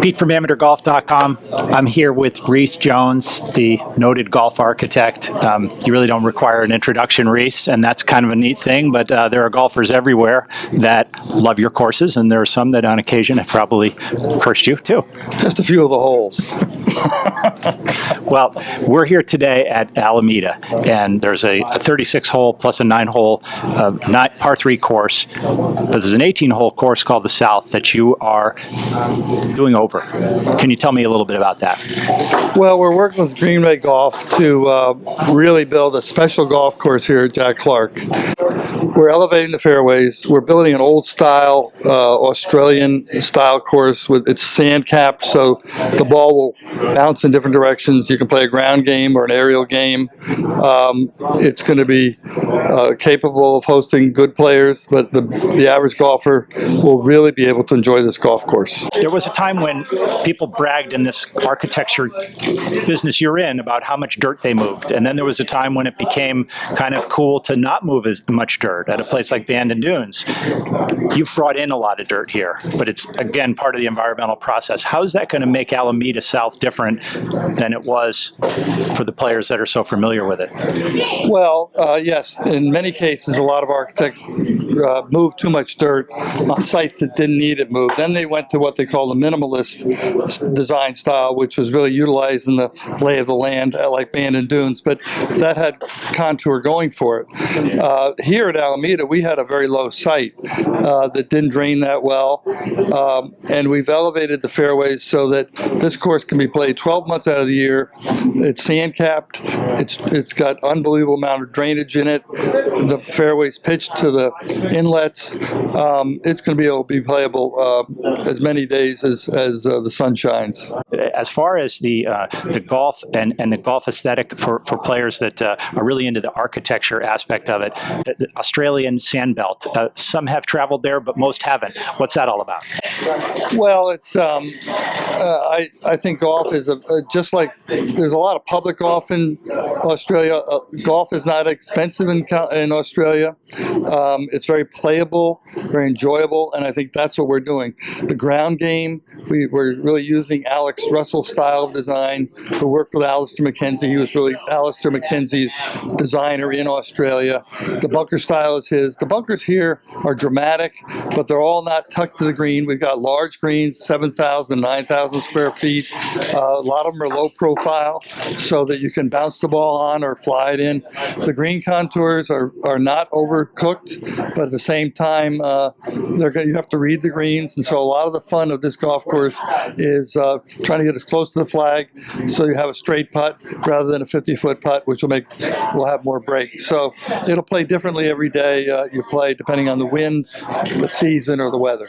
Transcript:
Pete from amateurgolf.com. I'm here with Rees Jones, the noted golf architect. You really don't require an introduction, Rees, and that's kind of a neat thing, but there are golfers everywhere that love your courses, and there are some that on occasion have probably cursed you too. Just a few of the holes. Well, we're here today at Alameda, and there's a 36-hole plus a 9-hole par 3 course. But there's an 18-hole course called the South that you are doing over. Can you tell me a little bit about that? Well, we're working with Greenway Golf to really build a special golf course here at Jack Clark. We're elevating the fairways. We're building an old-style Australian style course with it's sand-capped, so the ball will bounce in different directions. You can play a ground game or an aerial game. It's going to be capable of hosting good players, but the average golfer will really be able to enjoy this golf course. There was a time when people bragged in this architecture business you're in about how much dirt they moved, and then there was a time when it became kind of cool to not move as much dirt at a place like Bandon Dunes. You've brought in a lot of dirt here, but it's, again, part of the environmental process. How is that going to make Alameda South different than it was for the players that are so familiar with it? Well, yes, in many cases, a lot of architects moved too much dirt on sites that didn't need it moved. Then they went to what they call the minimalist design style, which was really utilizing the lay of the land like Bandon Dunes, but that had contour going for it. Here at Alameda, we had a very low site that didn't drain that well, and we've elevated the fairways so that this course can be played 12 months out of the year. It's sand-capped. It's got unbelievable amount of drainage in it. The fairways pitched to the inlets. It's going to be able to be playable as many days as the sun shines. As far as the golf and the golf aesthetic for players that are really into the architecture aspect of it, the Australian Sandbelt, some have traveled there, but most haven't. What's that all about? Well, it's I think golf is just like there's a lot of public golf in Australia. Golf is not expensive in Australia. It's very playable, very enjoyable, and I think that's what we're doing. The ground game, we're really using Alex Russell's style of design. We worked with Alistair McKenzie. He was really Alistair McKenzie's designer in Australia. The bunker style is his. The bunkers here are dramatic, but they're all not tucked to the green. We've got large greens, 7,000 and 9,000 square feet. A lot of them are low profile so that you can bounce the ball on or fly it in. The green contours are not overcooked, but at the same time, you have to read the greens. And so a lot of the fun of this golf course is trying to get as close to the flag so you have a straight putt rather than a 50-foot putt, which will have more break. So it'll play differently every day you play, depending on the wind, the season, or the weather.